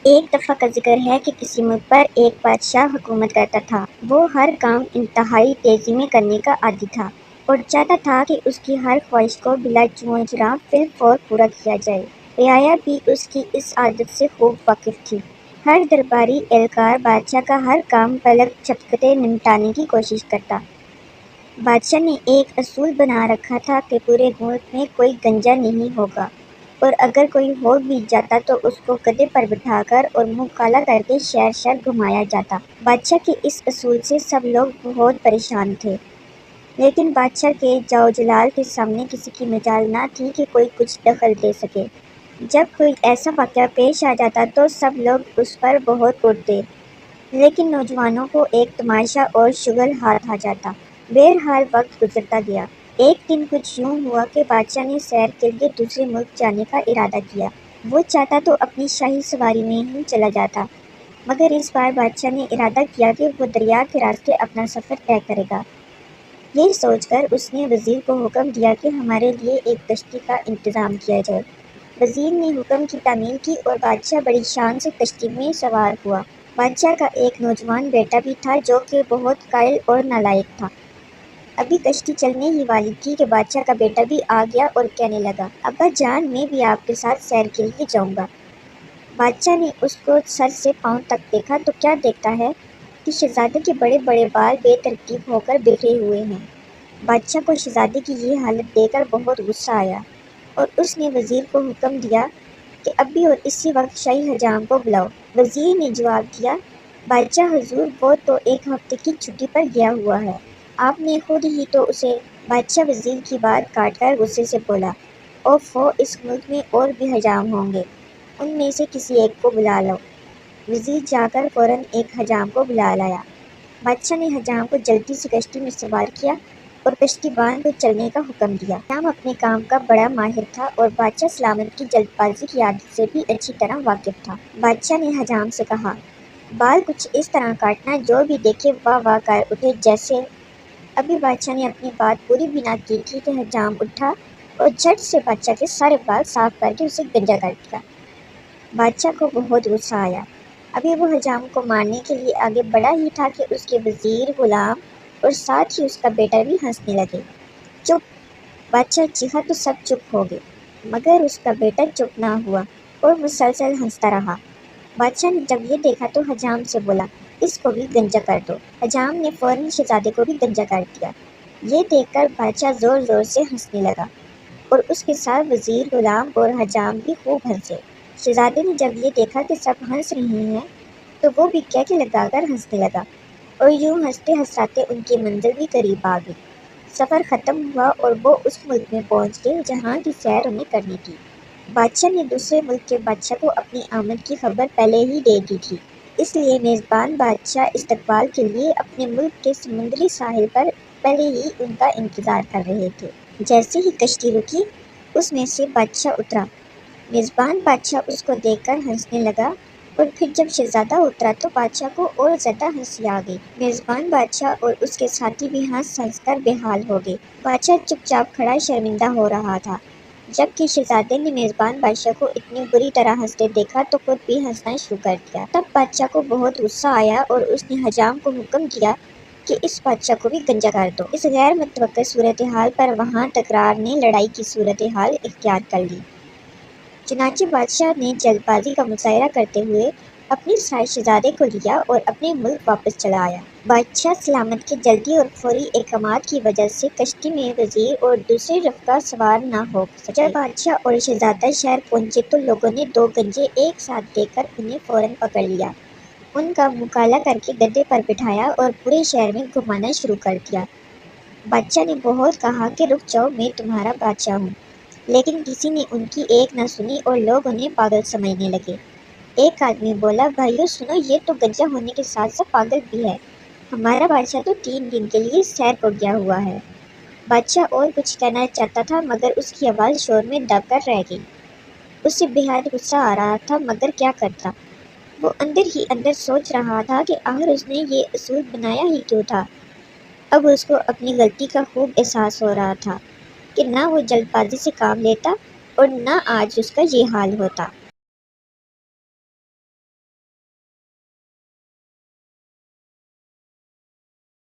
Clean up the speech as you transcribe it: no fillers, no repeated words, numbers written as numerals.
ایک دفعہ کا ذکر ہے کہ کسی ملک پر ایک بادشاہ حکومت کرتا تھا۔ وہ ہر کام انتہائی تیزی میں کرنے کا عادی تھا اور چاہتا تھا کہ اس کی ہر خواہش کو بلا چون چرا فی الفور پورا کیا جائے۔ رعایا بھی اس کی اس عادت سے خوب واقف تھی۔ ہر درباری اہلکار بادشاہ کا ہر کام پلک جھپکتے نمٹانے کی کوشش کرتا۔ بادشاہ نے ایک اصول بنا رکھا تھا کہ پورے ملک میں کوئی گنجا نہیں ہوگا، اور اگر کوئی ہو بھی جاتا تو اس کو گدھے پر بٹھا کر اور منہ کالا کر کے شہر شہر گھمایا جاتا۔ بادشاہ کے اس اصول سے سب لوگ بہت پریشان تھے، لیکن بادشاہ کے جاؤ جلال کے سامنے کسی کی مجال نہ تھی کہ کوئی کچھ دخل دے سکے۔ جب کوئی ایسا واقعہ پیش آ جاتا تو سب لوگ اس پر بہت اڑتے، لیکن نوجوانوں کو ایک تماشا اور شغل ہاتھ آ جاتا۔ بہرحال وقت گزرتا گیا۔ ایک دن کچھ یوں ہوا کہ بادشاہ نے سیر کے لیے دوسرے ملک جانے کا ارادہ کیا۔ وہ چاہتا تو اپنی شاہی سواری میں ہی چلا جاتا، مگر اس بار بادشاہ نے ارادہ کیا کہ وہ دریا کے راستے اپنا سفر طے کرے گا۔ یہ سوچ کر اس نے وزیر کو حکم دیا کہ ہمارے لیے ایک کشتی کا انتظام کیا جائے۔ وزیر نے حکم کی تعمیل کی اور بادشاہ بڑی شان سے کشتی میں سوار ہوا۔ بادشاہ کا ایک نوجوان بیٹا بھی تھا جو کہ بہت قائل اور نالائق تھا۔ ابھی کشتی چلنے ہی والی تھی کہ بادشاہ کا بیٹا بھی آ گیا اور کہنے لگا، ابا جان، میں بھی آپ کے ساتھ سیر کے لیے جاؤں گا۔ بادشاہ نے اس کو سر سے پاؤں تک دیکھا تو کیا دیکھتا ہے کہ شہزادے کے بڑے بڑے بال بے ترتیب ہو کر بکھرے ہوئے ہیں۔ بادشاہ کو شہزادے کی یہ حالت دیکھ کر بہت غصہ آیا اور اس نے وزیر کو حکم دیا کہ ابھی اور اسی وقت شاہی حجام کو بلاؤ۔ وزیر نے جواب دیا، بادشاہ حضور، وہ تو ایک ہفتے کی چھٹی پر گیا ہوا ہے، آپ نے خود ہی تو اسے۔ بادشاہ وزیر کی بات کاٹ کر غصے سے بولا، اوفو، اس ملک میں اور بھی حجام ہوں گے، ان میں سے کسی ایک کو بلا لاؤ۔ وزیر جا کر فوراً ایک حجام کو بلا لایا۔ بادشاہ نے حجام کو جلدی سے کشتی میں سوار کیا اور کشتی باندھ کر چلنے کا حکم دیا۔ حجام اپنے کام کا بڑا ماہر تھا اور بادشاہ سلامت کی جلد بازی کی عادت سے بھی اچھی طرح واقف تھا۔ بادشاہ نے حجام سے کہا، بال کچھ اس طرح کاٹنا جو بھی دیکھے واہ واہ کر اٹھے جیسے۔ ابھی بادشاہ نے اپنی بات پوری بھی نہ کی تھی کہ حجام اٹھا اور جھٹ سے بادشاہ کے سارے بال صاف کر کے اسے گنجا کر دیا۔ بادشاہ کو بہت غصہ آیا۔ ابھی وہ حجام کو مارنے کے لیے آگے بڑھا ہی تھا کہ اس کے وزیر، غلام اور ساتھ ہی اس کا بیٹا بھی ہنسنے لگے۔ چپ! بادشاہ چیخا تو سب چپ ہو گئے، مگر اس کا بیٹا چپ نہ ہوا اور مسلسل ہنستا رہا۔ بادشاہ نے جب یہ دیکھا تو حجام سے بولا، اس کو بھی گنجا کر دو۔ حجام نے فوراً شہزادے کو بھی گنجا کر دیا۔ یہ دیکھ کر بادشاہ زور زور سے ہنسنے لگا اور اس کے ساتھ وزیر، غلام اور حجام بھی خوب ہنسے۔ شہزادے نے جب یہ دیکھا کہ سب ہنس رہے ہیں تو وہ بھی کہکے لگا کر ہنسنے لگا اور یوں ہنستے ہنساتے ان کی منزل بھی قریب آ گئی۔ سفر ختم ہوا اور وہ اس ملک میں پہنچ گئے جہاں کی سیر انہیں کرنی تھی۔ بادشاہ نے دوسرے ملک کے بادشاہ کو اپنی آمد کی خبر پہلے ہی دے دی تھی، اس لیے میزبان بادشاہ استقبال کے لیے اپنے ملک کے سمندری ساحل پر پہلے ہی ان کا انتظار کر رہے تھے۔ جیسے ہی کشتی رکی، اس میں سے بادشاہ اترا۔ میزبان بادشاہ اس کو دیکھ کر ہنسنے لگا اور پھر جب شہزادہ اترا تو بادشاہ کو اور زیادہ ہنسی آ گئی۔ میزبان بادشاہ اور اس کے ساتھی بھی ہنس ہنس کر بے حال ہو گئے۔ بادشاہ چپ چاپ کھڑا شرمندہ ہو رہا تھا، جبکہ شہزادے نے میزبان بادشاہ کو اتنی بری طرح ہنستے دیکھا تو خود بھی ہنسنا شروع کر دیا۔ تب بادشاہ کو بہت غصہ آیا اور اس نے حجام کو حکم دیا کہ اس بادشاہ کو بھی گنجا کر دو۔ اس غیر متوقع صورتحال پر وہاں تکرار نے لڑائی کی صورتحال اختیار کر لی۔ چنانچہ بادشاہ نے جلد بازی کا مظاہرہ کرتے ہوئے اپنے ساتھ شہزادے کو لیا اور اپنے ملک واپس چلا آیا۔ بادشاہ سلامت کے جلدی اور فوری احکامات کی وجہ سے کشتی میں وزیر اور دوسرے رفقا سوار نہ ہو سکے۔ جب بادشاہ اور شہزادہ شہر پہنچے تو لوگوں نے دو گنجے ایک ساتھ دیکھ کر انہیں فوراً پکڑ لیا، ان کا منہ کالا کر کے گدھے پر بٹھایا اور پورے شہر میں گھمانا شروع کر دیا۔ بادشاہ نے بہت کہا کہ رک جاؤ، میں تمہارا بادشاہ ہوں، لیکن کسی نے ان کی ایک نہ سنی اور لوگ انہیں پاگل سمجھنے لگے۔ ایک آدمی بولا، بھائیو سنو، یہ تو گنجا ہونے کے ساتھ ساتھ پاگل بھی ہے، ہمارا بادشاہ تو 3 دن کے لیے سیر کو گیا ہوا ہے۔ بادشاہ اور کچھ کہنا چاہتا تھا مگر اس کی آواز شور میں دب کر رہ گئی۔ اسے بےحد غصہ آ رہا تھا مگر کیا کرتا، وہ اندر ہی اندر سوچ رہا تھا کہ آخر اس نے یہ اصول بنایا ہی کیوں تھا۔ اب اس کو اپنی غلطی کا خوب احساس ہو رہا تھا کہ نہ وہ جلد بازی سے کام لیتا اور نہ آج اس کا یہ حال ہوتا۔